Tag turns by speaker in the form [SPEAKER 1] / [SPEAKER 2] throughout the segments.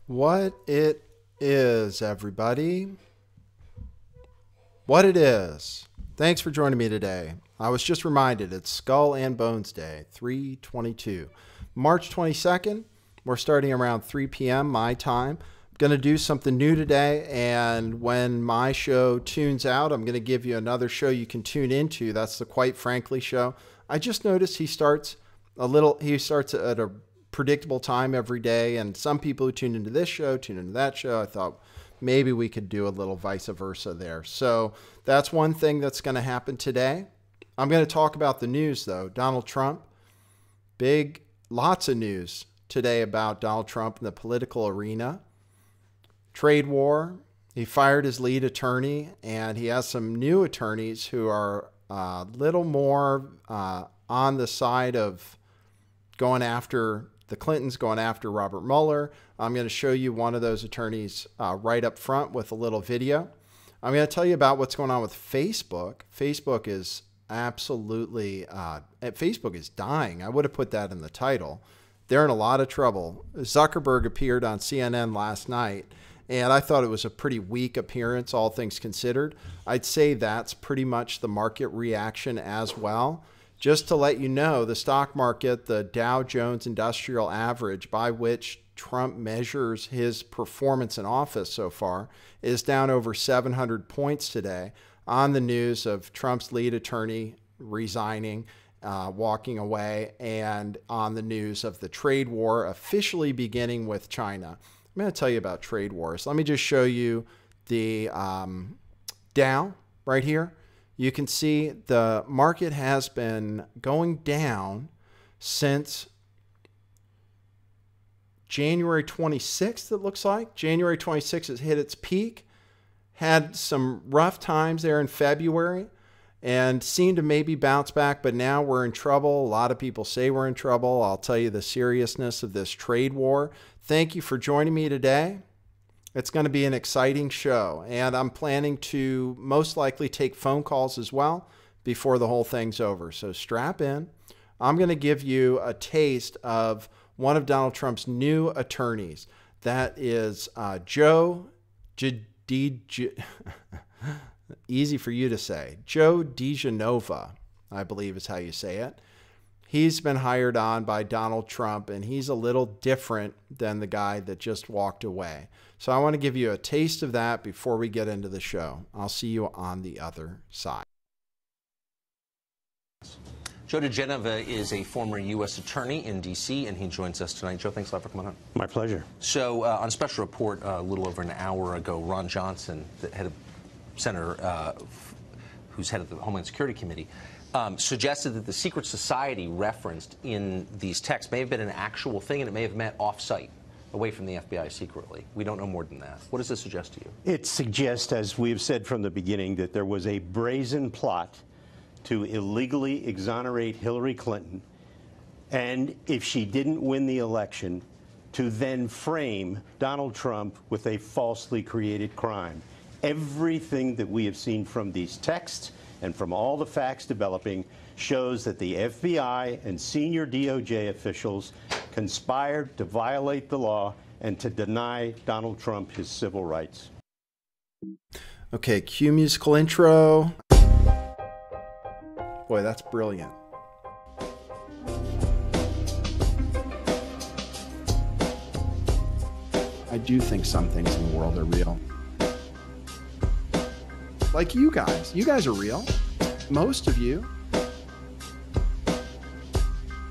[SPEAKER 1] What it is, everybody. What it is. Thanks for joining me today. I was just reminded it's Skull and Bones Day, 3/22. March 22nd, we're starting around 3 p.m. my time. I'm going to do something new today, and when my show tunes out, I'm going to give you another show you can tune into. That's the Quite Frankly show. I just noticed he starts at a predictable time every day, and some people who tune into this show tune into that show. I thought maybe we could do a little vice versa there. So that's one thing that's going to happen today. I'm going to talk about the news, though. Donald Trump, lots of news today about Donald Trump in the political arena. Trade war. He fired his lead attorney, and he has some new attorneys who are a little more on the side of going after the Clintons, going after Robert Mueller. I'm going to show you one of those attorneys right up front with a little video. I'm going to tell you about what's going on with Facebook. Facebook is Facebook is dying. I would have put that in the title. They're in a lot of trouble. Zuckerberg appeared on CNN last night, and I thought it was a pretty weak appearance, all things considered. I'd say that's pretty much the market reaction as well. Just to let you know, the stock market, the Dow Jones Industrial Average, by which Trump measures his performance in office so far, is down over 700 points today on the news of Trump's lead attorney resigning, walking away, and on the news of the trade war officially beginning with China. I'm going to tell you about trade wars. Let me just show you the Dow right here. You can see the market has been going down since January 26th, it looks like. January 26th has hit its peak, had some rough times there in February, and seemed to maybe bounce back, but now we're in trouble. A lot of people say we're in trouble. I'll tell you the seriousness of this trade war. Thank you for joining me today. It's going to be an exciting show, and I'm planning to most likely take phone calls as well before the whole thing's over. So strap in. I'm going to give you a taste of one of Donald Trump's new attorneys. That is Joe easy for you to say. Joe DiGenova, I believe is how you say it. He's been hired on by Donald Trump, and he's a little different than the guy that just walked away. So I want to give you a taste of that before we get into the show. I'll see you on the other side.
[SPEAKER 2] Joe DiGenova is a former U.S. attorney in D.C., and he joins us tonight. Joe, thanks a lot for coming on.
[SPEAKER 3] My pleasure.
[SPEAKER 2] So on special report a little over an hour ago, Ron Johnson, the head of Senator, who's head of the Homeland Security Committee, suggested that the secret society referenced in these texts may have been an actual thing, and it may have met off-site, away from the FBI secretly. We don't know more than that. What does this suggest to you?
[SPEAKER 3] It suggests, as we've said from the beginning, that there was a brazen plot to illegally exonerate Hillary Clinton, and if she didn't win the election, to then frame Donald Trump with a falsely created crime. Everything that we have seen from these texts and from all the facts developing shows that the FBI and senior DOJ officials conspired to violate the law and to deny Donald Trump his civil rights.
[SPEAKER 1] Okay, cue musical intro. Boy, that's brilliant. I do think some things in the world are real. Like you guys. You guys are real. Most of you.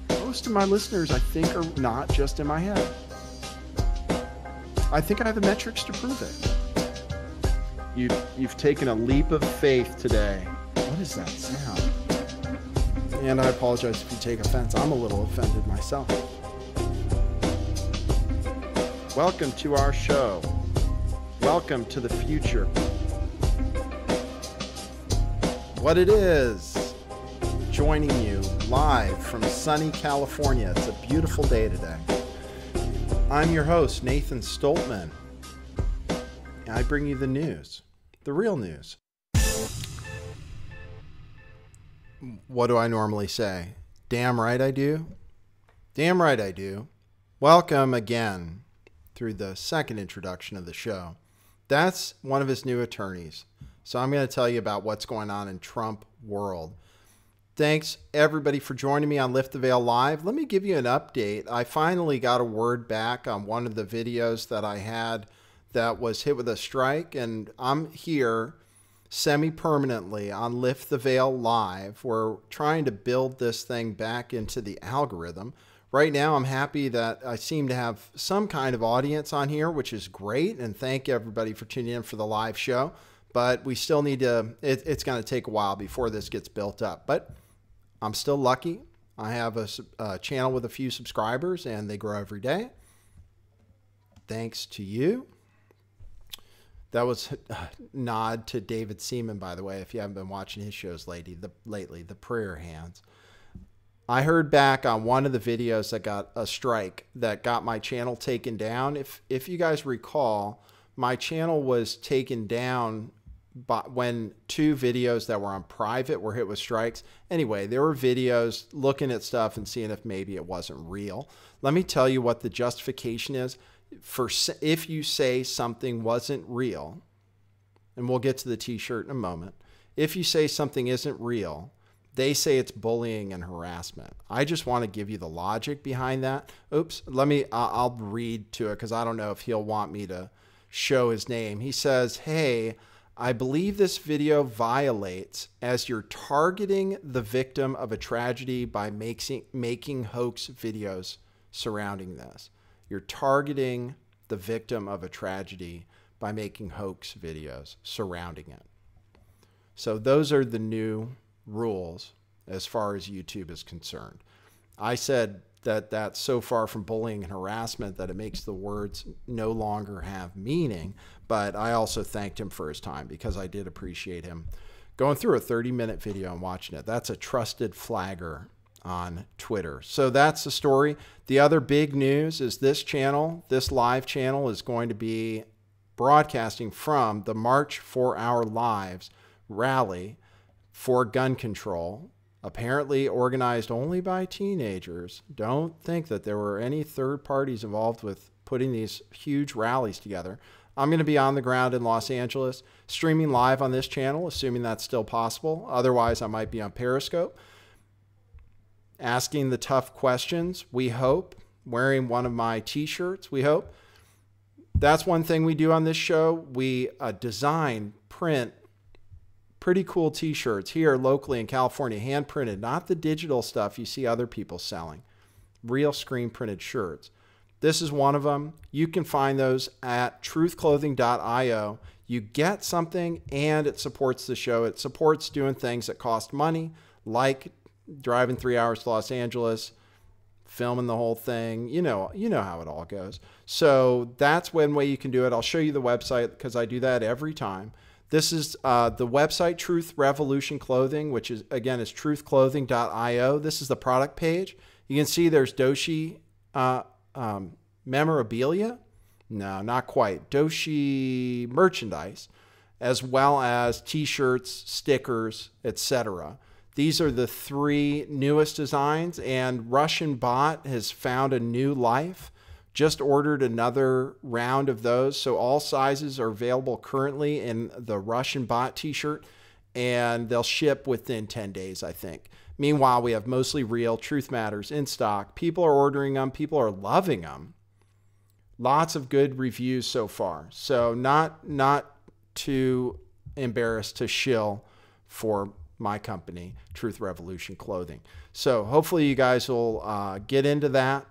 [SPEAKER 1] Most of my listeners, I think, are not just in my head. I think I have the metrics to prove it. You've taken a leap of faith today. What is that sound? And I apologize if you take offense. I'm a little offended myself. Welcome to our show. Welcome to the future. What it is, joining you live from sunny California. It's a beautiful day today. I'm your host, Nathan Stoltman. And I bring you the news, the real news. What do I normally say? Damn right I do. Damn right I do. Welcome again through the second introduction of the show. That's one of his new attorneys. So I'm going to tell you about what's going on in Trump world. Thanks, everybody, for joining me on Lift the Veil Live. Let me give you an update. I finally got a word back on one of the videos that I had that was hit with a strike, and I'm here semi-permanently on Lift the Veil Live. We're trying to build this thing back into the algorithm. Right now, I'm happy that I seem to have some kind of audience on here, which is great, and thank everybody for tuning in for the live show. But we still need to, it's going to take a while before this gets built up. But I'm still lucky. I have a channel with a few subscribers, and they grow every day. Thanks to you. That was a nod to David Seaman, by the way, if you haven't been watching his shows lately, the prayer hands. I heard back on one of the videos that got a strike that got my channel taken down. If you guys recall, my channel was taken down when two videos that were on private were hit with strikes. Anyway, there were videos looking at stuff and seeing if maybe it wasn't real. Let me tell you what the justification is for if you say something wasn't real, and we'll get to the t-shirt in a moment. If you say something isn't real, they say it's bullying and harassment. I just want to give you the logic behind that. Oops, I'll read to it because I don't know if he'll want me to show his name. He says, hey, I believe this video violates as you're targeting the victim of a tragedy by making hoax videos surrounding this. You're targeting the victim of a tragedy by making hoax videos surrounding it. So those are the new rules as far as YouTube is concerned. I said that that's so far from bullying and harassment that it makes the words no longer have meaning, but I also thanked him for his time because I did appreciate him going through a 30-minute video and watching it. That's a trusted flagger on Twitter. So that's the story. The other big news is this channel, this live channel, is going to be broadcasting from the March 4 Our Lives rally for gun control, apparently organized only by teenagers. Don't think that there were any third parties involved with putting these huge rallies together. I'm going to be on the ground in Los Angeles, streaming live on this channel, assuming that's still possible. Otherwise, I might be on Periscope, asking the tough questions, we hope, wearing one of my t-shirts, we hope. That's one thing we do on this show. We design, print, pretty cool t-shirts here locally in California, hand printed, not the digital stuff you see other people selling, real screen printed shirts. This is one of them. You can find those at truthclothing.io. You get something and it supports the show. It supports doing things that cost money, like driving 3 hours to Los Angeles, filming the whole thing. You know how it all goes. So that's one way you can do it. I'll show you the website because I do that every time. This is the website, Truth Revolution Clothing, which is, again, is truthclothing.io. This is the product page. You can see there's Doshi memorabilia. No, not quite. Doshi merchandise, as well as t-shirts, stickers, etc. These are the three newest designs, and Russian Bot has found a new life. Just ordered another round of those. So all sizes are available currently in the Russian Bot t-shirt, and they'll ship within 10 days, I think. Meanwhile, we have Mostly Real, Truth Matters in stock. People are ordering them. People are loving them. Lots of good reviews so far. So not too embarrassed to shill for my company, Truth Revolution Clothing. So hopefully you guys will get into that.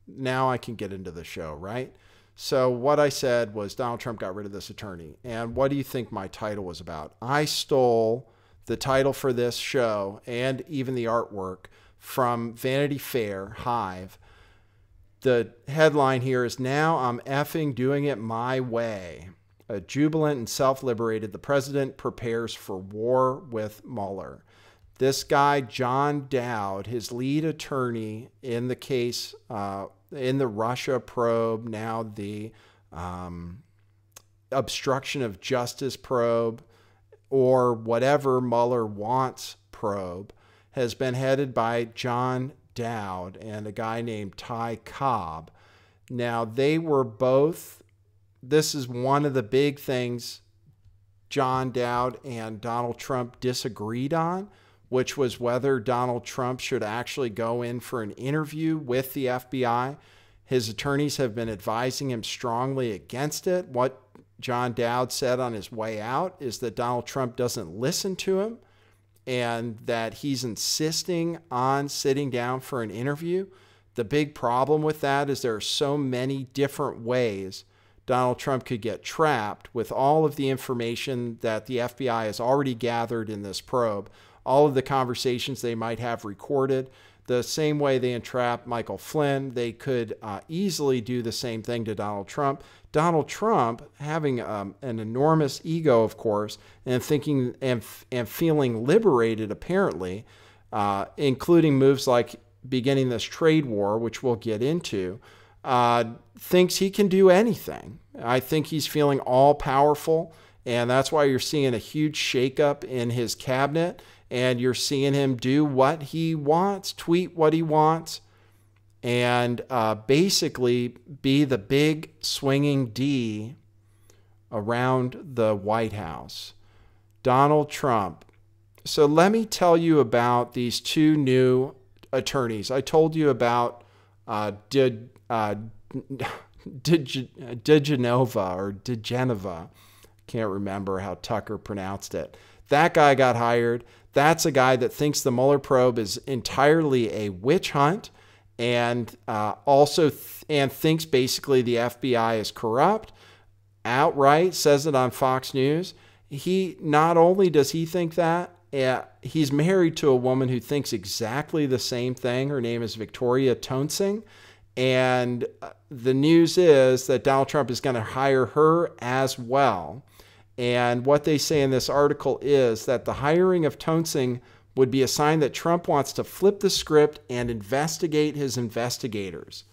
[SPEAKER 1] Now I can get into the show, right? So what I said was Donald Trump got rid of this attorney. And what do you think my title was about? I stole the title for this show and even the artwork from Vanity Fair, Hive. The headline here is, "Now I'm effing doing it my way. Jubilant and self-liberated, the president prepares for war with Mueller." This guy, John Dowd, his lead attorney in the case, in the Russia probe, now the obstruction of justice probe, or whatever Mueller wants probe, has been headed by John Dowd and a guy named Ty Cobb. Now, they were both, this is one of the big things John Dowd and Donald Trump disagreed on, which was whether Donald Trump should actually go in for an interview with the FBI. His attorneys have been advising him strongly against it. What John Dowd said on his way out is that Donald Trump doesn't listen to him and that he's insisting on sitting down for an interview. The big problem with that is there are so many different ways Donald Trump could get trapped with all of the information that the FBI has already gathered in this probe, all of the conversations they might have recorded. The same way they entrapped Michael Flynn, they could easily do the same thing to Donald Trump. Donald Trump, having an enormous ego, of course, and thinking and feeling liberated, apparently, including moves like beginning this trade war, which we'll get into, thinks he can do anything. I think he's feeling all powerful, and that's why you're seeing a huge shakeup in his cabinet. And you're seeing him do what he wants, tweet what he wants, and basically be the big swinging D around the White House. Donald Trump. So let me tell you about these two new attorneys. I told you about DeGenova. Can't remember how Tucker pronounced it. That guy got hired. That's a guy that thinks the Mueller probe is entirely a witch hunt, and thinks basically the FBI is corrupt. Outright says it on Fox News. He not only does he think that, he's married to a woman who thinks exactly the same thing. Her name is Victoria Toensing, and the news is that Donald Trump is going to hire her as well. And what they say in this article is that the hiring of Toensing would be a sign that Trump wants to flip the script and investigate his investigators.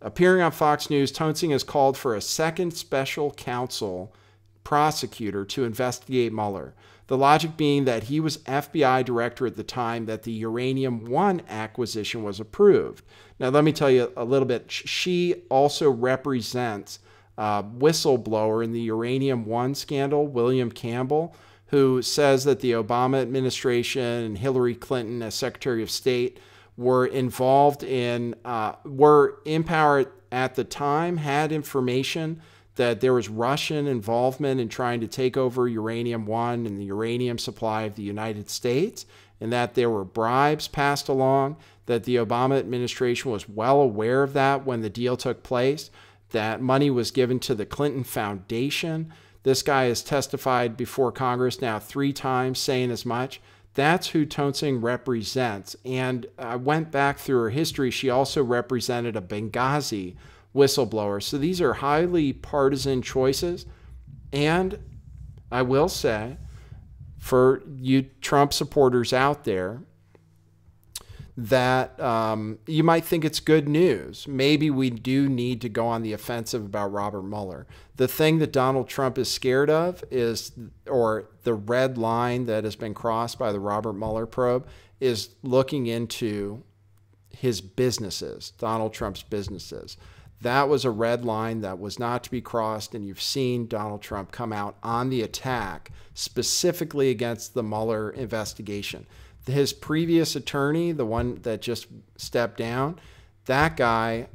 [SPEAKER 1] Appearing on Fox News, Toensing has called for a second special counsel prosecutor to investigate Mueller. The logic being that he was FBI director at the time that the Uranium One acquisition was approved. Now, let me tell you a little bit. She also represents whistleblower in the Uranium One scandal, William Campbell, who says that the Obama administration and Hillary Clinton as Secretary of State were involved in, were in power at the time, had information that there was Russian involvement in trying to take over Uranium One and the uranium supply of the United States, and that there were bribes passed along, that the Obama administration was well aware of that when the deal took place, that money was given to the Clinton Foundation. This guy has testified before Congress now 3 times saying as much. That's who Toensing represents. And I went back through her history. She also represented a Benghazi whistleblower. So these are highly partisan choices. And I will say, for you Trump supporters out there, that you might think it's good news. Maybe we do need to go on the offensive about Robert Mueller. The thing that Donald Trump is scared of is, or the red line that has been crossed by the Robert Mueller probe, is looking into his businesses, Donald Trump's businesses. That was a red line that was not to be crossed, and you've seen Donald Trump come out on the attack specifically against the Mueller investigation. His previous attorney, the one that just stepped down, that guy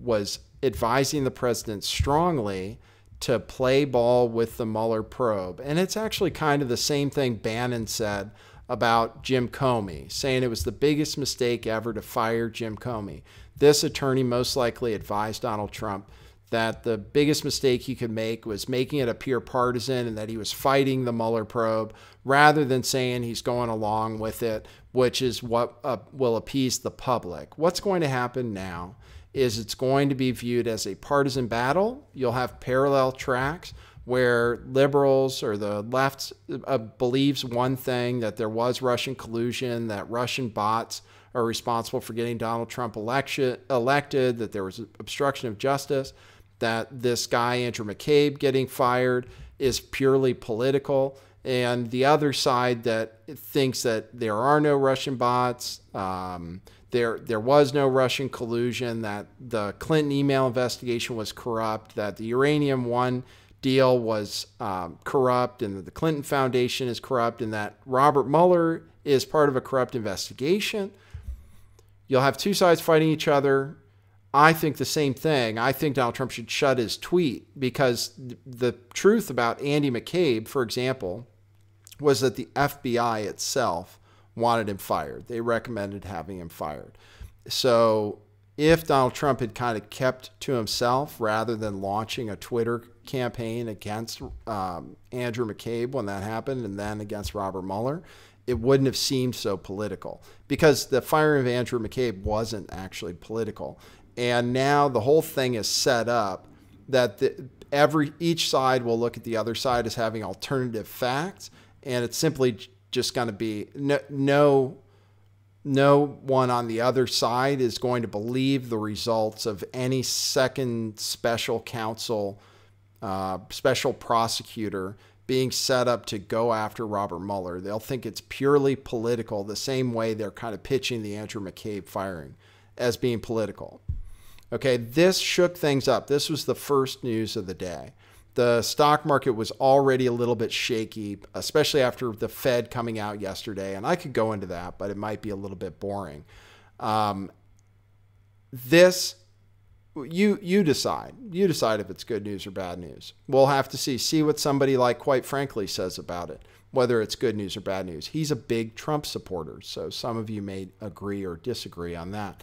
[SPEAKER 1] was advising the president strongly to play ball with the Mueller probe. And it's actually kind of the same thing Bannon said about Jim Comey, saying it was the biggest mistake ever to fire Jim Comey. This attorney most likely advised Donald Trump that the biggest mistake he could make was making it appear partisan and that he was fighting the Mueller probe rather than saying he's going along with it, which is what will appease the public. What's going to happen now is it's going to be viewed as a partisan battle. You'll have parallel tracks where liberals or the left believes one thing, that there was Russian collusion, that Russian bots are responsible for getting Donald Trump elected, that there was obstruction of justice, that this guy, Andrew McCabe, getting fired is purely political. And the other side that thinks that there are no Russian bots, there was no Russian collusion, that the Clinton email investigation was corrupt, that the Uranium One deal was corrupt, and that the Clinton Foundation is corrupt, and that Robert Mueller is part of a corrupt investigation. You'll have two sides fighting each other. I think the same thing. I think Donald Trump should shut his tweet, because the truth about Andy McCabe, for example, was that the FBI itself wanted him fired. They recommended having him fired. So if Donald Trump had kind of kept to himself rather than launching a Twitter campaign against Andrew McCabe when that happened, and then against Robert Mueller, it wouldn't have seemed so political, because the firing of Andrew McCabe wasn't actually political. And now the whole thing is set up that each side will look at the other side as having alternative facts, and it's simply just going to be no one on the other side is going to believe the results of any second special counsel, special prosecutor being set up to go after Robert Mueller. They'll think it's purely political, the same way they're kind of pitching the Andrew McCabe firing as being political. Okay, this shook things up. This was the first news of the day. The stock market was already a little bit shaky, especially after the Fed coming out yesterday. And I could go into that, but it might be a little bit boring. You decide. You decide if it's good news or bad news. We'll have to see what somebody like Quite Frankly says about it, whether it's good news or bad news. He's a big Trump supporter, so some of you may agree or disagree on that.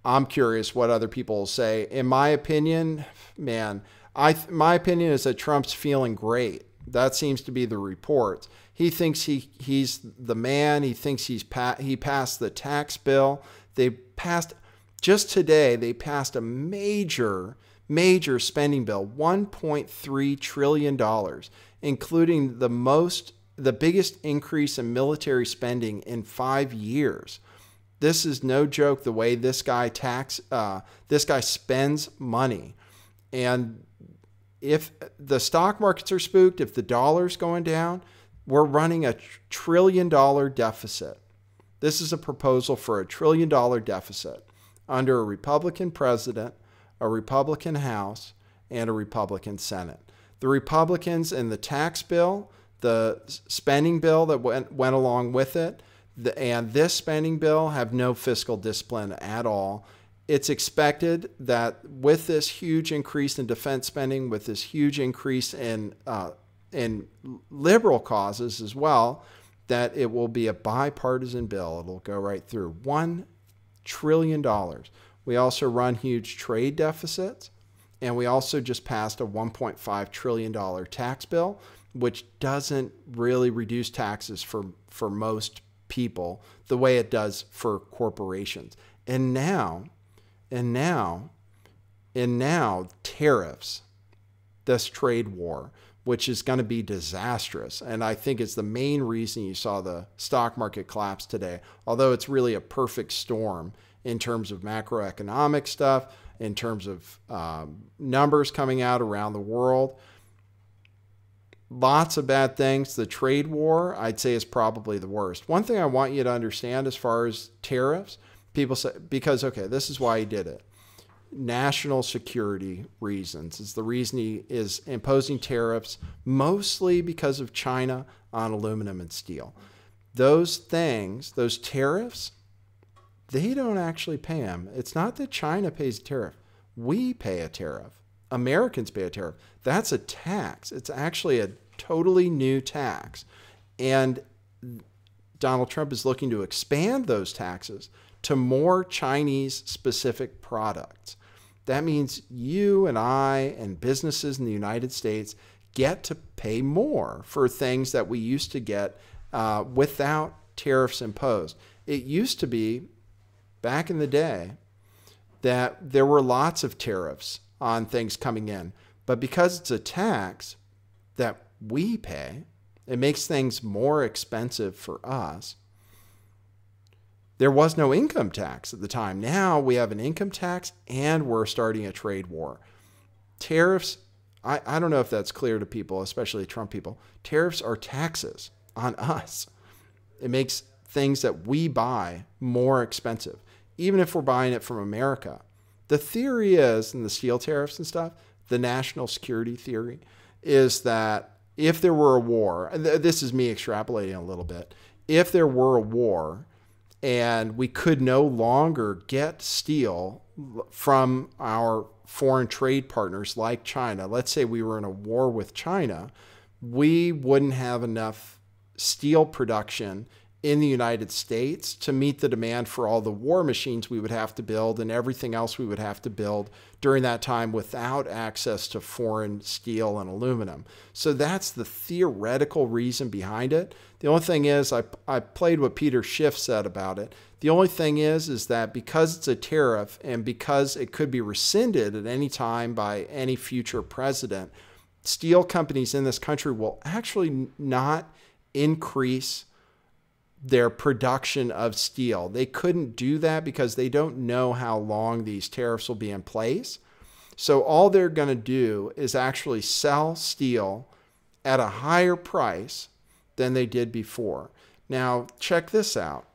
[SPEAKER 1] I'm curious what other people will say. In my opinion, man, my opinion is that Trump's feeling great. That seems to be the report. He thinks he's the man. He thinks he passed the tax bill. Just today, they passed a major spending bill, $1.3 trillion, including the biggest increase in military spending in 5 years. This is no joke, the way this guy spends money. And if the stock markets are spooked, if the dollar's going down, we're running a $1 trillion deficit. This is a proposal for a $1 trillion deficit under a Republican president, a Republican House, and a Republican Senate. The Republicans in the tax bill, the spending bill that went along with it, and this spending bill have no fiscal discipline at all. It's expected that with this huge increase in defense spending, with this huge increase in liberal causes as well, that it will be a bipartisan bill. It'll go right through. $1 trillion. We also run huge trade deficits, and we also just passed a $1.5 trillion tax bill, which doesn't really reduce taxes for most people the way it does for corporations. And now tariffs, this trade war, which is going to be disastrous. And I think it's the main reason you saw the stock market collapse today, although it's really a perfect storm in terms of macroeconomic stuff, in terms of numbers coming out around the world. Lots of bad things. The trade war, I'd say, is probably the worst. One thing I want you to understand as far as tariffs, people say, because, okay, this is why he did it. National security reasons is the reason he is imposing tariffs, mostly because of China on aluminum and steel. Those things, those tariffs, they don't actually pay them. It's not that China pays a tariff. We pay a tariff. Americans pay a tariff. That's a tax. It's actually a totally new tax. And Donald Trump is looking to expand those taxes to more Chinese-specific products. That means you and I and businesses in the United States get to pay more for things that we used to get without tariffs imposed. It used to be, back in the day, that there were lots of tariffs on things coming in. But because it's a tax that we pay, it makes things more expensive for us. There was no income tax at the time. Now we have an income tax and we're starting a trade war. Tariffs, I don't know if that's clear to people, especially Trump people. Tariffs are taxes on us. It makes things that we buy more expensive. even if we're buying it from America. The theory is, and the steel tariffs and stuff, the national security theory is that if there were a war, and this is me extrapolating a little bit, if there were a war and we could no longer get steel from our foreign trade partners like China, let's say we were in a war with China, we wouldn't have enough steel production in the United States to meet the demand for all the war machines we would have to build and everything else we would have to build during that time without access to foreign steel and aluminum. So that's the theoretical reason behind it. The only thing is, I played what Peter Schiff said about it. The only thing is that because it's a tariff and because it could be rescinded at any time by any future president, steel companies in this country will actually not increase their production of steel. They couldn't do that because they don't know how long these tariffs will be in place. So all they're going to do is actually sell steel at a higher price than they did before. Now, check this out.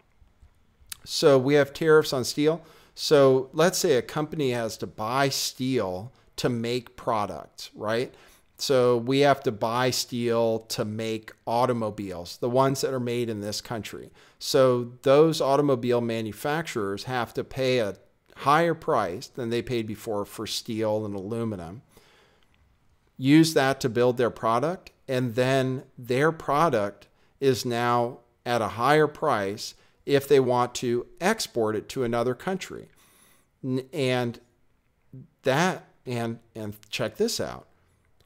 [SPEAKER 1] So we have tariffs on steel. So let's say a company has to buy steel to make products, right? So we have to buy steel to make automobiles, the ones that are made in this country. So those automobile manufacturers have to pay a higher price than they paid before for steel and aluminum, use that to build their product, and then their product is now at a higher price if they want to export it to another country. And check this out.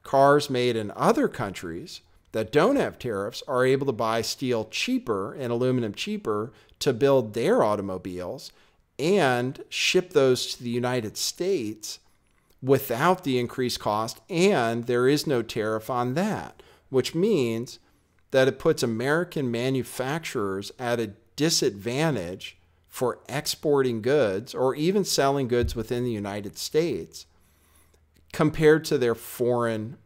[SPEAKER 1] Cars made in other countries that don't have tariffs are able to buy steel cheaper and aluminum cheaper to build their automobiles and ship those to the United States without the increased cost, and there is no tariff on that, which means that it puts American manufacturers at a disadvantage for exporting goods or even selling goods within the United States compared to their foreign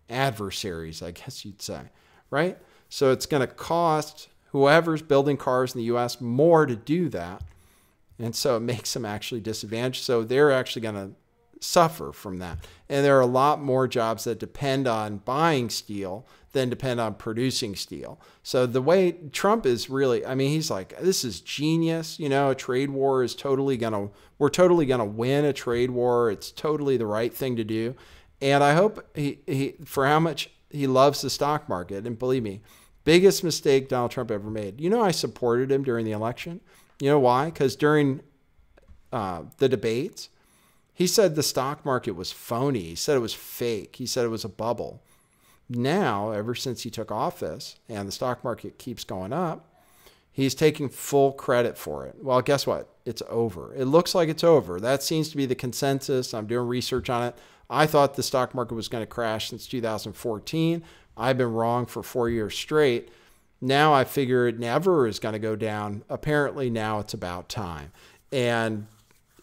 [SPEAKER 1] adversaries, I guess you'd say, right? So it's going to cost whoever's building cars in the U.S. more to do that. And so it makes them actually disadvantaged. So they're actually going to suffer from that. And there are a lot more jobs that depend on buying steel than depend on producing steel. So the way Trump is really, I mean, he's like, this is genius. You know, a trade war is we're totally going to win a trade war. It's totally the right thing to do. And I hope he for how much he loves the stock market. And believe me, biggest mistake Donald Trump ever made. You know, I supported him during the election. You know why? Because during the debates, he said the stock market was phony. He said it was fake. He said it was a bubble. Now, ever since he took office and the stock market keeps going up, he's taking full credit for it. Well, guess what? It's over. It looks like it's over. That seems to be the consensus. I'm doing research on it. I thought the stock market was going to crash since 2014. I've been wrong for 4 years straight. Now I figure it never is going to go down. Apparently now it's about time. And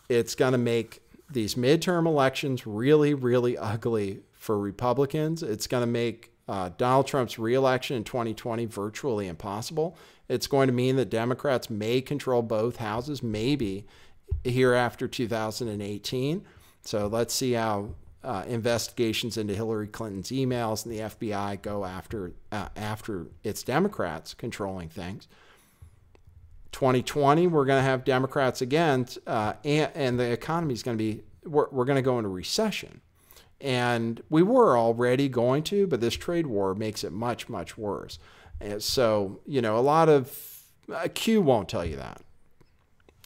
[SPEAKER 1] it's going to make these midterm elections really, really ugly for Republicans. It's going to make Donald Trump's reelection in 2020 virtually impossible. It's going to mean that Democrats may control both houses, maybe here after 2018. So let's see how investigations into Hillary Clinton's emails and the FBI go after it's Democrats controlling things. 2020, we're going to have Democrats again, and the economy is going to be, we're going to go into recession. And we were already going to, but this trade war makes it much, much worse. And so, you know, a lot of, Q won't tell you that.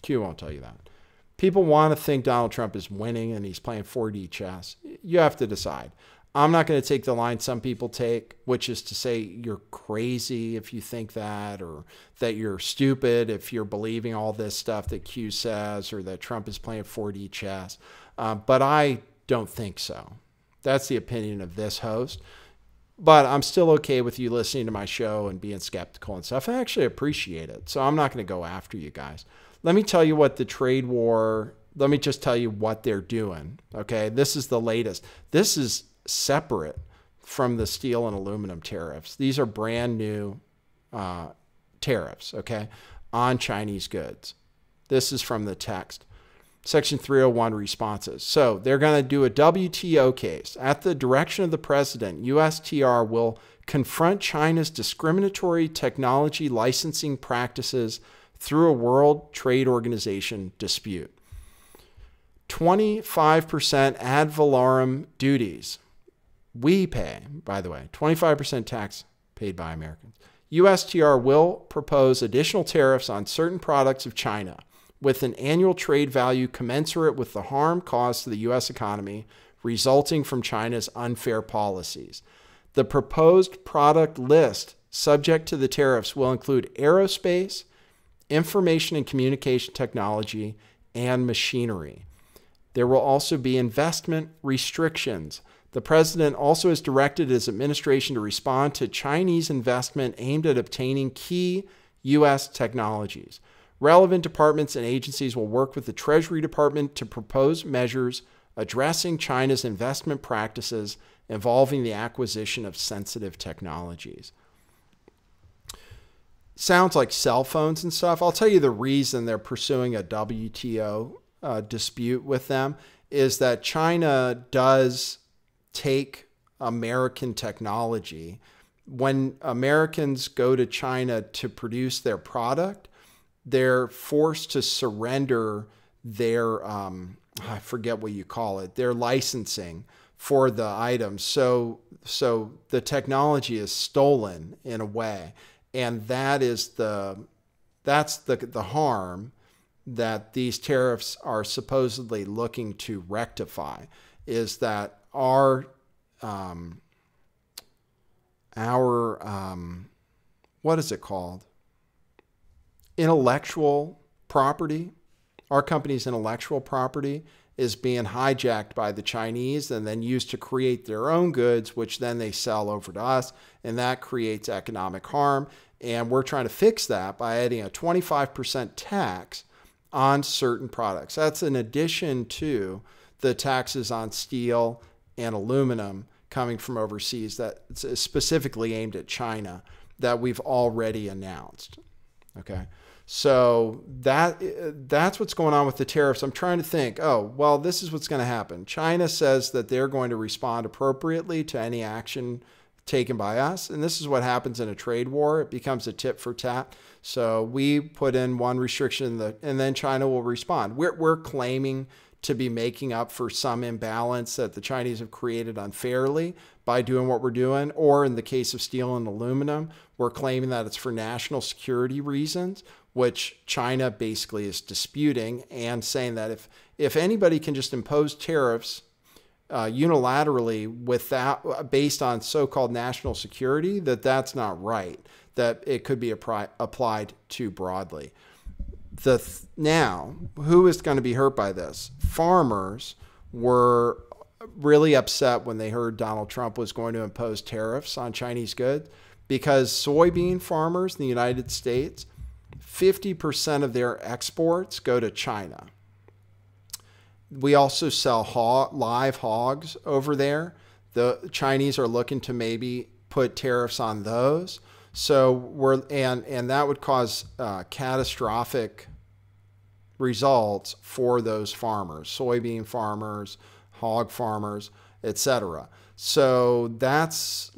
[SPEAKER 1] Q won't tell you that. People want to think Donald Trump is winning and he's playing 4D chess. You have to decide. I'm not going to take the line some people take, which is to say you're crazy if you think that, or that you're stupid if you're believing all this stuff that Q says, or that Trump is playing 4D chess. But I don't think so. That's the opinion of this host. But I'm still okay with you listening to my show and being skeptical and stuff. I actually appreciate it. So I'm not going to go after you guys. Let me tell you what the trade war, let me just tell you what they're doing. Okay, this is the latest. This is separate from the steel and aluminum tariffs. These are brand new tariffs, okay, on Chinese goods. This is from the text. Section 301 responses. So they're going to do a WTO case. At the direction of the president, USTR will confront China's discriminatory technology licensing practices through a World Trade Organization dispute. 25% ad valorem duties. We pay, by the way, 25% tax paid by Americans. USTR will propose additional tariffs on certain products of China with an annual trade value commensurate with the harm caused to the U.S. economy resulting from China's unfair policies. The proposed product list subject to the tariffs will include aerospace, information and communication technology, and machinery. There will also be investment restrictions. The president also has directed his administration to respond to Chinese investment aimed at obtaining key U.S. technologies. Relevant departments and agencies will work with the Treasury Department to propose measures addressing China's investment practices involving the acquisition of sensitive technologies. Sounds like cell phones and stuff. I'll tell you the reason they're pursuing a WTO dispute with them is that China does take American technology. When Americans go to China to produce their product, they're forced to surrender their, I forget what you call it, their licensing for the items. So the technology is stolen in a way. And that's the harm that these tariffs are supposedly looking to rectify, is that our what is it called? Intellectual property. Our company's intellectual property is being hijacked by the Chinese and then used to create their own goods, which then they sell over to us, and that creates economic harm. And we're trying to fix that by adding a 25% tax on certain products. That's in addition to the taxes on steel and aluminum coming from overseas that is specifically aimed at China that we've already announced. Okay. So that's what's going on with the tariffs. I'm trying to think, oh, well, this is what's going to happen. China says that they're going to respond appropriately to any action taken by us. And this is what happens in a trade war. It becomes a tit for tat. So we put in one restriction and then China will respond. We're claiming to be making up for some imbalance that the Chinese have created unfairly by doing what we're doing. Or in the case of steel and aluminum, we're claiming that it's for national security reasons, which China basically is disputing and saying that if anybody can just impose tariffs unilaterally based on so-called national security, that's not right, that it could be applied too broadly. Now, who is going to be hurt by this? Farmers were really upset when they heard Donald Trump was going to impose tariffs on Chinese goods because soybean farmers in the United States, 50% of their exports go to China. We also sell live hogs over there. The Chinese are looking to maybe put tariffs on those. So and that would cause catastrophic results for those farmers, soybean farmers, hog farmers, etc. So that's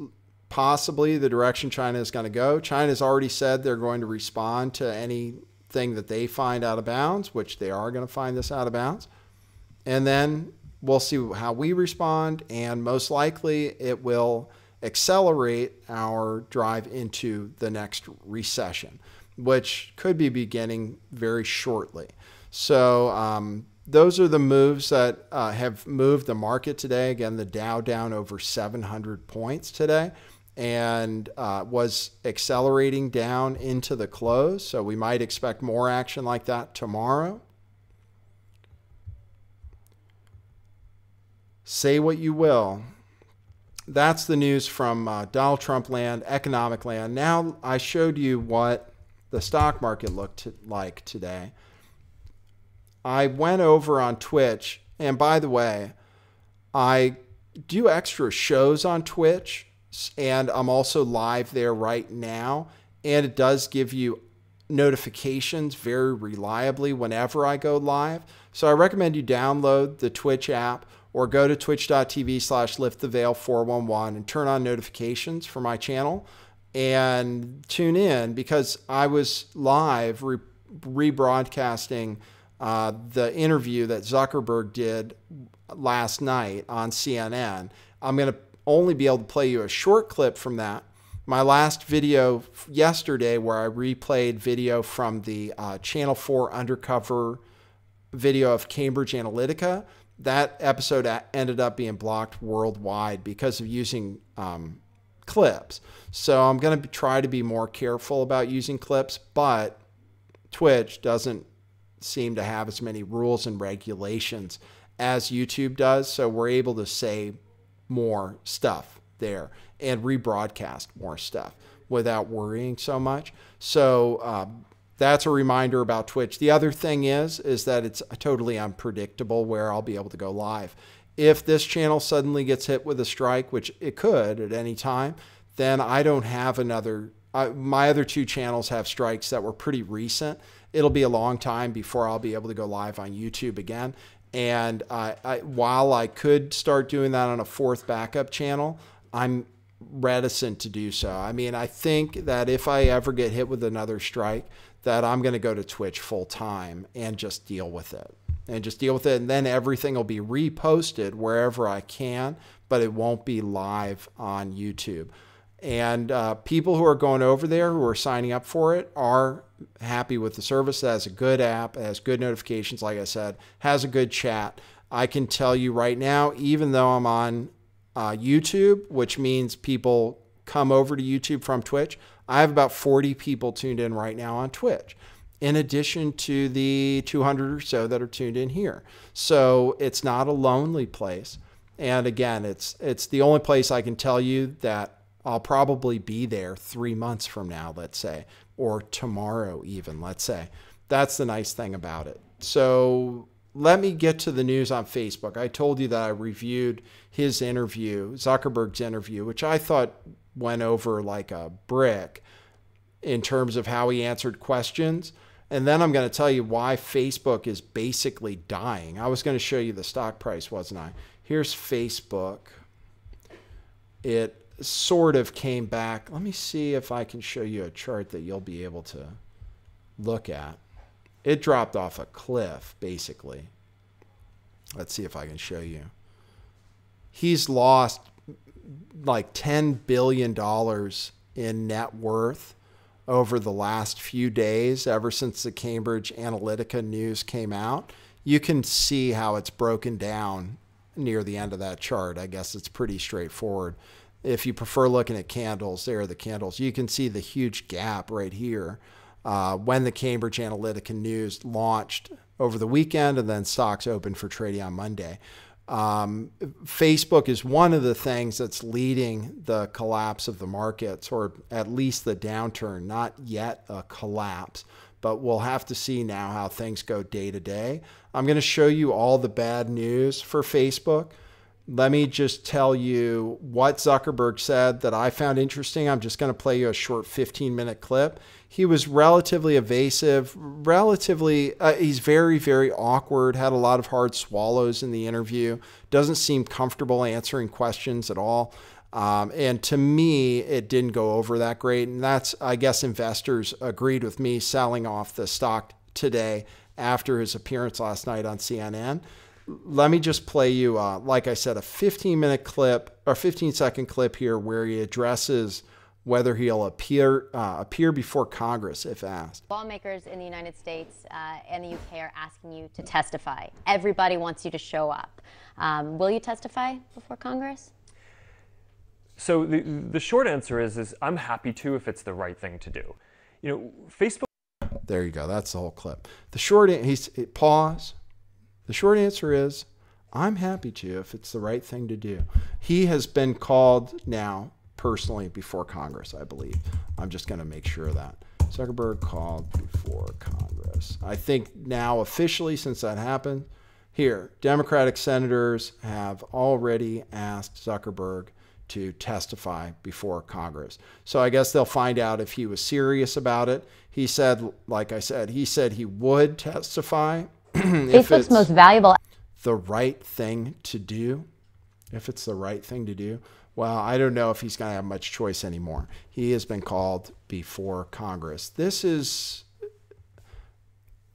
[SPEAKER 1] possibly the direction China is going to go. China's already said they're going to respond to anything that they find out of bounds, which they are going to find this out of bounds. And then we'll see how we respond, and most likely it will accelerate our drive into the next recession, which could be beginning very shortly. So those are the moves that have moved the market today. Again, the Dow down over 700 points today and was accelerating down into the close. So we might expect more action like that tomorrow. Say what you will. That's the news from Donald Trump land, economic land. Now I showed you what the stock market looked like today. I went over on Twitch, and by the way, I do extra shows on Twitch, and I'm also live there right now, and it does give you notifications very reliably whenever I go live. So I recommend you download the Twitch app or go to twitch.tv/lifttheveil411 and turn on notifications for my channel and tune in, because I was live rebroadcasting the interview that Zuckerberg did last night on CNN. I'm going to only be able to play you a short clip from that. My last video yesterday, where I replayed video from the Channel 4 undercover video of Cambridge Analytica, that episode ended up being blocked worldwide because of using clips. So I'm going to try to be more careful about using clips, but Twitch doesn't seem to have as many rules and regulations as YouTube does. So we're able to say more stuff there and rebroadcast more stuff without worrying so much. So that's a reminder about Twitch. The other thing is that it's totally unpredictable where I'll be able to go live. If this channel suddenly gets hit with a strike, which it could at any time, then I don't have another. My other two channels have strikes that were pretty recent. It'll be a long time before I'll be able to go live on YouTube again. And while I could start doing that on a fourth backup channel, I'm reticent to do so. I mean, I think that if I ever get hit with another strike, that I'm going to go to Twitch full time and just deal with it. And then everything will be reposted wherever I can, but it won't be live on YouTube. And people who are going over there, who are signing up for it, are happy with the service. It has a good app, it has good notifications, like I said, has a good chat. I can tell you right now, even though I'm on YouTube, which means people come over to YouTube from Twitch, I have about 40 people tuned in right now on Twitch, in addition to the 200 or so that are tuned in here. So it's not a lonely place. And again, it's the only place I can tell you that I'll probably be there 3 months from now, let's say, or tomorrow even, let's say. That's the nice thing about it. So let me get to the news on Facebook. I told you that I reviewed his interview, Zuckerberg's interview, which I thought went over like a brick in terms of how he answered questions. And then I'm going to tell you why Facebook is basically dying. I was going to show you the stock price, wasn't I? Here's Facebook. It sort of came back. Let me see if I can show you a chart that you'll be able to look at. It dropped off a cliff, basically. Let's see if I can show you. He's lost like $10 billion in net worth over the last few days, ever since the Cambridge Analytica news came out. You can see how it's broken down near the end of that chart. I guess it's pretty straightforward. If you prefer looking at candles, there are the candles. You can see the huge gap right here when the Cambridge Analytica news launched over the weekend, and then stocks opened for trading on Monday. Facebook is one of the things that's leading the collapse of the markets, or at least the downturn, not yet a collapse, but we'll have to see now how things go day to day. I'm going to show you all the bad news for Facebook. Let me just tell you what Zuckerberg said that I found interesting. I'm just going to play you a short 15-minute clip. He was relatively evasive, he's very, very awkward, had a lot of hard swallows in the interview, doesn't seem comfortable answering questions at all. And to me, it didn't go over that great. And that's, I guess, investors agreed with me selling off the stock today after his appearance last night on CNN. Let me just play you, like I said, a 15-minute clip or 15-second clip here where he addresses whether he'll appear before Congress if asked.
[SPEAKER 4] Lawmakers in the United States and the UK are asking you to testify. Everybody wants you to show up. Will you testify before Congress?
[SPEAKER 5] So the short answer is I'm happy to if it's the right thing to do. You know, Facebook.
[SPEAKER 1] There you go. That's the whole clip. The short pause. The short answer is I'm happy to if it's the right thing to do. He has been called now personally before Congress, I believe. I'm just going to make sure of that. Zuckerberg called before Congress. I think now officially, since that happened, here, Democratic senators have already asked Zuckerberg to testify before Congress. So I guess they'll find out if he was serious about it. He said, like I said, he said he would testify if
[SPEAKER 4] Facebook's
[SPEAKER 1] it's
[SPEAKER 4] most valuable.
[SPEAKER 1] the right thing to do. If it's the right thing to do. Well, I don't know if he's going to have much choice anymore. He has been called before Congress. This is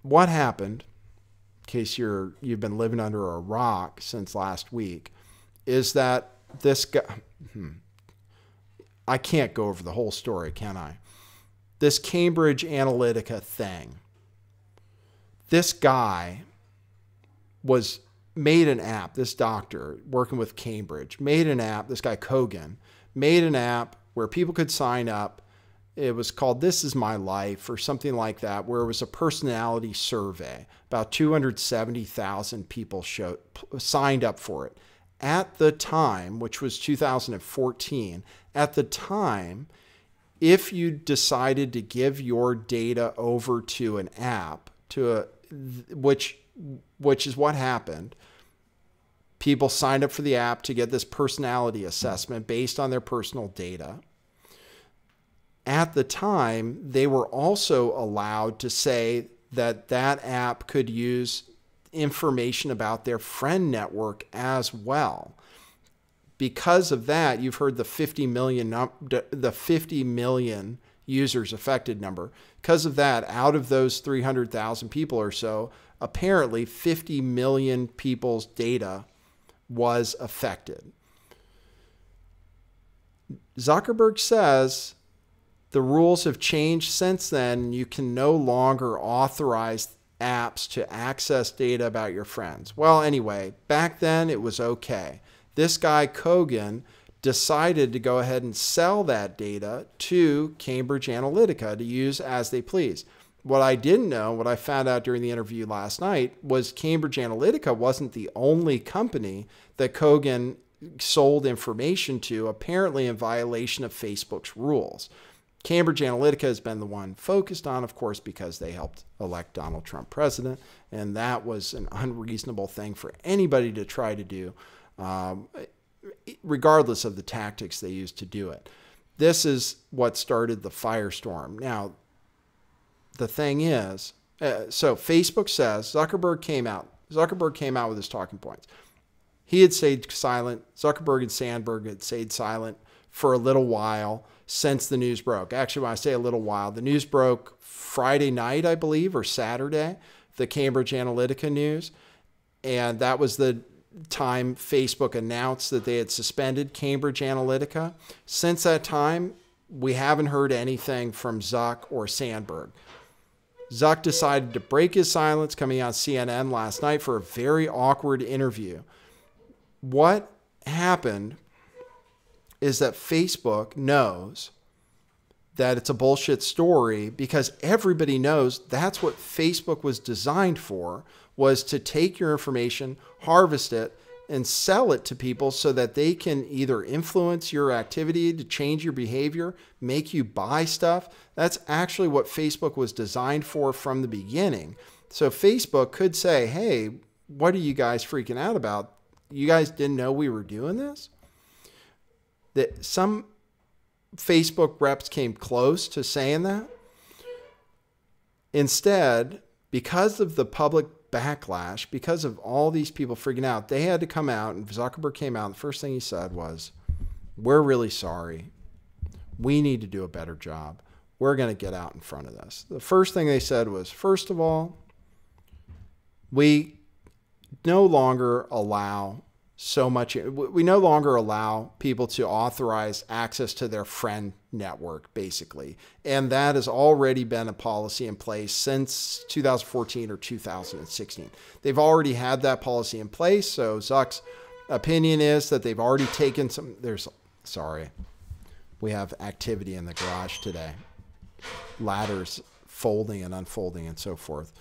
[SPEAKER 1] what happened, in case you've been living under a rock since last week, is that this guy, I can't go over the whole story, can I? This Cambridge Analytica thing. This guy made an app, this doctor working with Cambridge, made an app, this guy Kogan, made an app where people could sign up. It was called This Is My Life or something like that, where it was a personality survey. About 270,000 people signed up for it. At the time, which was 2014, at the time, if you decided to give your data over to an app, which is what happened, people signed up for the app to get this personality assessment based on their personal data. At the time, they were also allowed to say that that app could use information about their friend network as well. Because of that, you've heard the 50 million users affected number. Because of that, out of those 300,000 people or so, apparently 50 million people's data was affected. Zuckerberg says the rules have changed since then. You can no longer authorize apps to access data about your friends. Well, anyway, back then it was okay. This guy Kogan decided to go ahead and sell that data to Cambridge Analytica to use as they please. What I didn't know, what I found out during the interview last night, was Cambridge Analytica wasn't the only company that Kogan sold information to, apparently in violation of Facebook's rules. Cambridge Analytica has been the one focused on, of course, because they helped elect Donald Trump president, and that was an unreasonable thing for anybody to try to do, regardless of the tactics they used to do it. This is what started the firestorm. Now, the thing is, so Facebook says, Zuckerberg came out with his talking points. He had stayed silent. Zuckerberg and Sandberg had stayed silent for a little while since the news broke. Actually, when I say a little while, the news broke Friday night, I believe, or Saturday, the Cambridge Analytica news. And that was the time Facebook announced that they had suspended Cambridge Analytica. Since that time, we haven't heard anything from Zuck or Sandberg. Zuck decided to break his silence coming on CNN last night for a very awkward interview. What happened is that Facebook knows that it's a bullshit story because everybody knows that's what Facebook was designed for, was to take your information, harvest it, and sell it to people so that they can either influence your activity to change your behavior, make you buy stuff. That's actually what Facebook was designed for from the beginning. So Facebook could say, hey, what are you guys freaking out about? You guys didn't know we were doing this? That some Facebook reps came close to saying that. Instead, because of the public backlash, because of all these people freaking out, they had to come out, and Zuckerberg came out, and the first thing he said was, we're really sorry. We need to do a better job. We're going to get out in front of this. The first thing they said was, first of all, we no longer allow people to authorize access to their friend network, basically. And that has already been a policy in place since 2014 or 2016. They've already had that policy in place. So Zuck's opinion is that they've already taken some, we have activity in the garage today. Ladders folding and unfolding and so forth.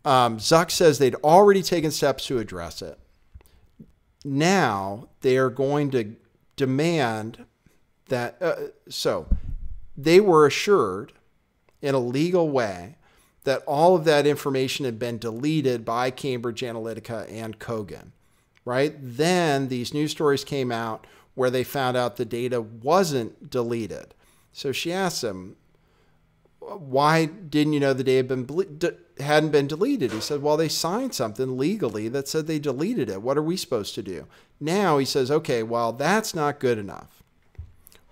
[SPEAKER 1] Zuck says they'd already taken steps to address it. Now they are going to demand that, so they were assured in a legal way that all of that information had been deleted by Cambridge Analytica and Kogan, right? Then these news stories came out where they found out the data wasn't deleted. So she asked him, why didn't you know the data hadn't been deleted? He said, well, they signed something legally that said they deleted it. What are we supposed to do? Now he says, okay, well, that's not good enough.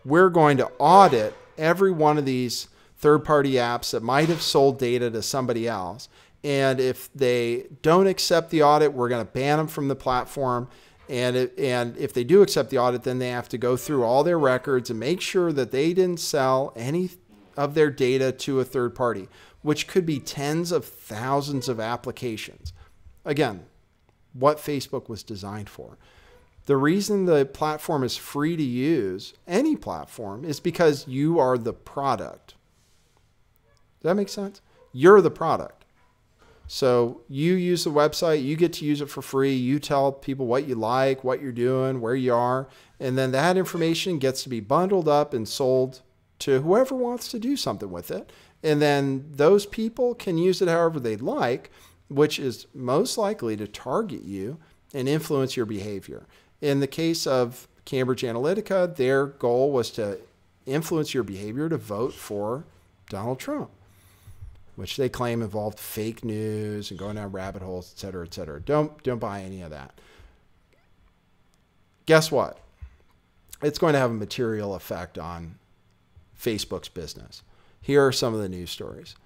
[SPEAKER 1] We're going to audit every one of these third-party apps that might have sold data to somebody else. And if they don't accept the audit, we're going to ban them from the platform. And if they do accept the audit, then they have to go through all their records and make sure that they didn't sell any of their data to a third party, which could be tens of thousands of applications. Again, what Facebook was designed for. The reason the platform is free to use, any platform, is because you are the product. Does that make sense? You're the product. So you use the website, you get to use it for free. You tell people what you like, what you're doing, where you are, and then that information gets to be bundled up and sold to whoever wants to do something with it. And then those people can use it however they'd like, which is most likely to target you and influence your behavior. In the case of Cambridge Analytica, their goal was to influence your behavior to vote for Donald Trump, which they claim involved fake news and going down rabbit holes, et cetera, et cetera. Don't buy any of that. Guess what? It's going to have a material effect on Facebook's business. Here are some of the news stories.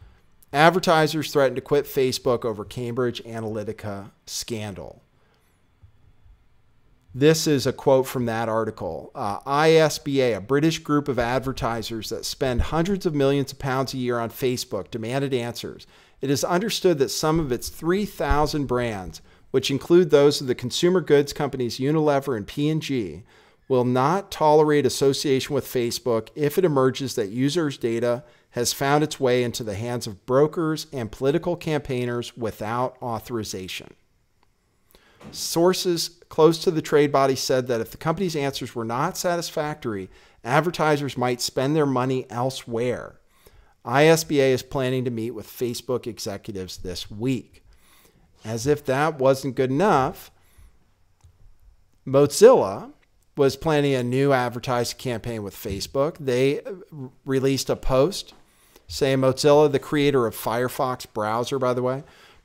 [SPEAKER 1] Advertisers threaten to quit Facebook over Cambridge Analytica scandal. This is a quote from that article. ISBA, a British group of advertisers that spend hundreds of millions of pounds a year on Facebook, demanded answers. It is understood that some of its 3,000 brands, which include those of the consumer goods companies Unilever and P&G, will not tolerate association with Facebook if it emerges that users' data has found its way into the hands of brokers and political campaigners without authorization. Sources close to the trade body said that if the company's answers were not satisfactory, advertisers might spend their money elsewhere. ISBA is planning to meet with Facebook executives this week. As if that wasn't good enough, Mozilla was planning a new advertising campaign with Facebook. They released a post saying Mozilla, the creator of Firefox browser, by the way,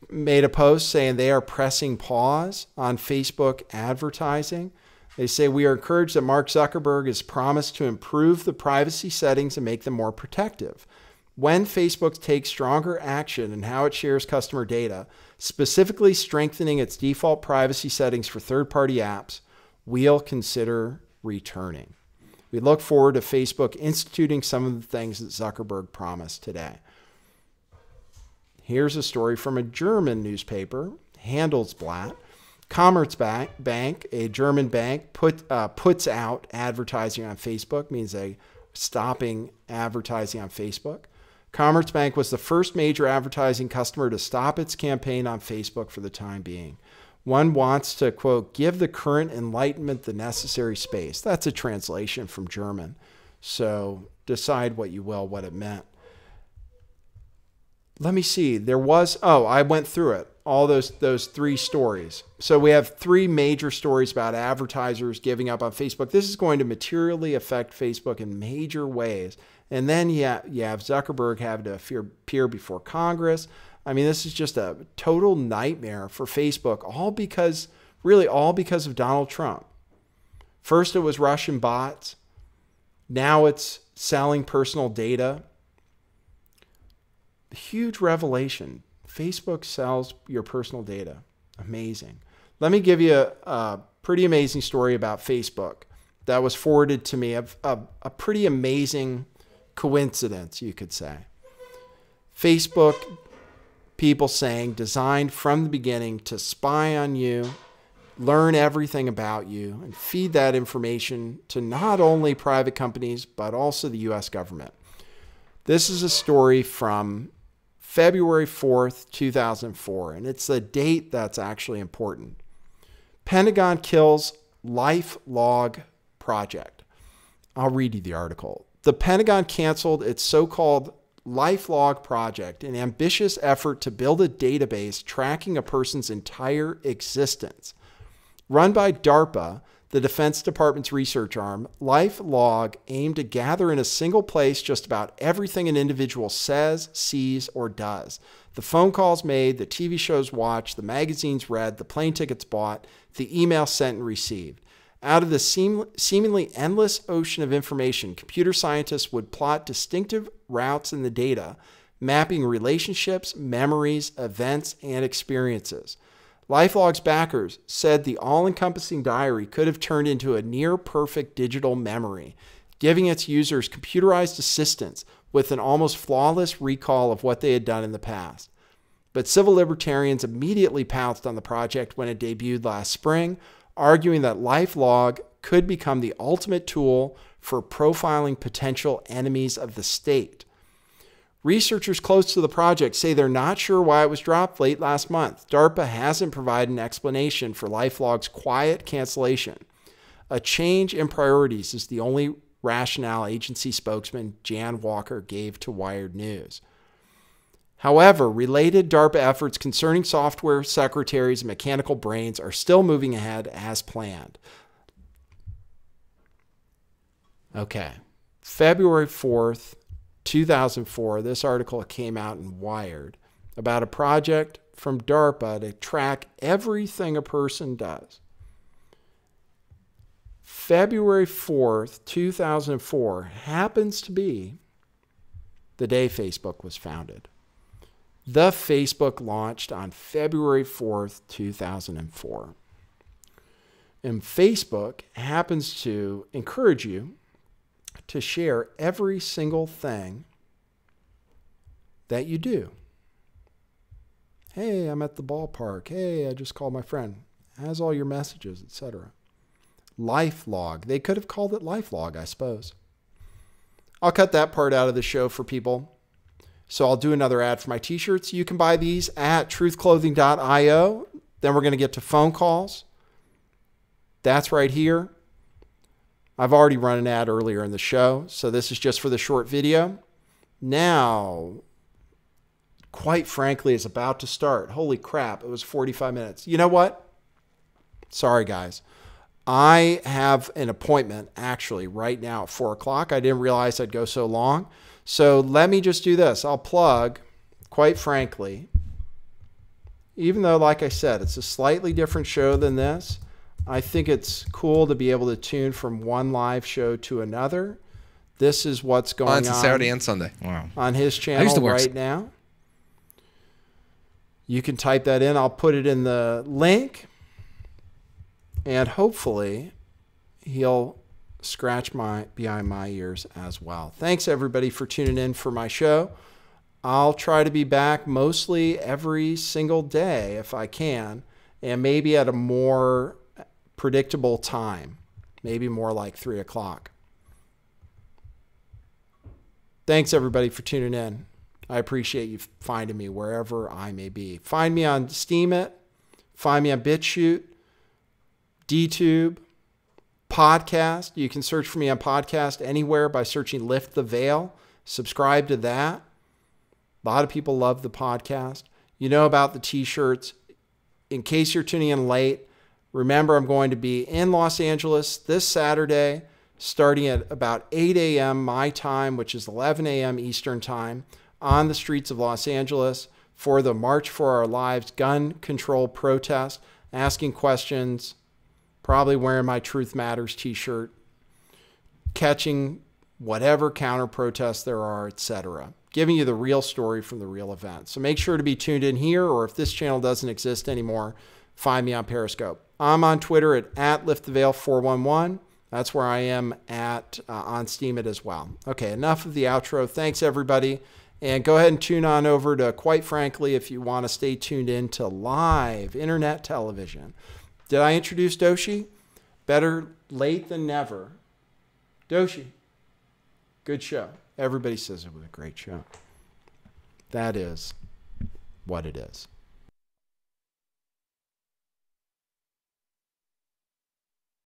[SPEAKER 1] made a post saying they are pressing pause on Facebook advertising. They say, we are encouraged that Mark Zuckerberg has promised to improve the privacy settings and make them more protective. When Facebook takes stronger action in how it shares customer data, specifically strengthening its default privacy settings for third-party apps, we'll consider returning. We look forward to Facebook instituting some of the things that Zuckerberg promised today. Here's a story from a German newspaper, Handelsblatt. Commerzbank, a German bank, puts out advertising on Facebook, means they stopping advertising on Facebook. Commerzbank was the first major advertising customer to stop its campaign on Facebook for the time being. One wants to, quote, give the current enlightenment the necessary space. That's a translation from German. So decide what you will, what it meant. Let me see. There was, I went through it. All those three stories. So we have three major stories about advertisers giving up on Facebook. This is going to materially affect Facebook in major ways. And then you have Zuckerberg having to appear before Congress. I mean, this is just a total nightmare for Facebook, all because of Donald Trump. First, it was Russian bots. Now it's selling personal data. Huge revelation. Facebook sells your personal data. Amazing. Let me give you a pretty amazing story about Facebook that was forwarded to me, a pretty amazing coincidence, you could say. Facebook people saying designed from the beginning to spy on you, learn everything about you, and feed that information to not only private companies, but also the U.S. government. This is a story from February 4th, 2004, and it's the date that's actually important. Pentagon kills LifeLog project. I'll read you the article. The Pentagon canceled its so-called LifeLog project, an ambitious effort to build a database tracking a person's entire existence. Run by DARPA, the Defense Department's research arm, LifeLog aimed to gather in a single place just about everything an individual says, sees, or does. The phone calls made, the TV shows watched, the magazines read, the plane tickets bought, the emails sent and received. Out of the seemingly endless ocean of information, computer scientists would plot distinctive routes in the data, mapping relationships, memories, events, and experiences. LifeLog's backers said the all-encompassing diary could have turned into a near-perfect digital memory, giving its users computerized assistance with an almost flawless recall of what they had done in the past. But civil libertarians immediately pounced on the project when it debuted last spring, arguing that LifeLog could become the ultimate tool for profiling potential enemies of the state. Researchers close to the project say they're not sure why it was dropped late last month. DARPA hasn't provided an explanation for LifeLog's quiet cancellation. A change in priorities is the only rationale agency spokesman Jan Walker gave to Wired News. However, related DARPA efforts concerning software secretaries and mechanical brains are still moving ahead as planned. Okay, February 4th, 2004, this article came out in Wired about a project from DARPA to track everything a person does. February 4th, 2004 happens to be the day Facebook was founded. The Facebook launched on February 4th, 2004. And Facebook happens to encourage you to share every single thing that you do. Hey, I'm at the ballpark. Hey, I just called my friend. Has all your messages, etc. LifeLog. They could have called it LifeLog, I suppose. I'll cut that part out of the show for people. So I'll do another ad for my t-shirts. You can buy these at truthclothing.io. Then we're going to get to phone calls. That's right here. I've already run an ad earlier in the show, so this is just for the short video. Now, quite frankly, it's about to start. Holy crap, it was 45 minutes. You know what? Sorry, guys. I have an appointment actually right now at 4 o'clock. I didn't realize I'd go so long. So let me just do this. I'll plug, quite frankly, even though, like I said, it's a slightly different show than this, I think it's cool to be able to tune from one live show to another. This is what's going on.
[SPEAKER 6] It's a Saturday and Sunday. Wow.
[SPEAKER 1] On his channel right now. You can type that in. I'll put it in the link. And hopefully he'll scratch behind my ears as well. Thanks everybody for tuning in for my show. I'll try to be back mostly every single day if I can, and maybe at a more predictable time, maybe more like 3 o'clock. Thanks everybody for tuning in. I appreciate you finding me wherever I may be. Find me on Steemit, find me on BitChute, DTube, podcast. You can search for me on podcast anywhere by searching Lift the Veil. Subscribe to that. A lot of people love the podcast. You know about the t-shirts. In case you're tuning in late, remember I'm going to be in Los Angeles this Saturday, starting at about 8 a.m. my time, which is 11 a.m. Eastern time, on the streets of Los Angeles for the March for Our Lives gun control protest, asking questions, probably wearing my Truth Matters t-shirt, catching whatever counter protests there are, etc. Giving you the real story from the real event. So make sure to be tuned in here, or if this channel doesn't exist anymore, find me on Periscope. I'm on Twitter at LiftTheVeil411. That's where I am at on Steemit as well. Okay, enough of the outro. Thanks, everybody. And go ahead and tune on over to, quite frankly, if you want to stay tuned in to live internet television. Did I introduce Doshi? Better late than never. Doshi, good show. Everybody says it was a great show. That is what it is.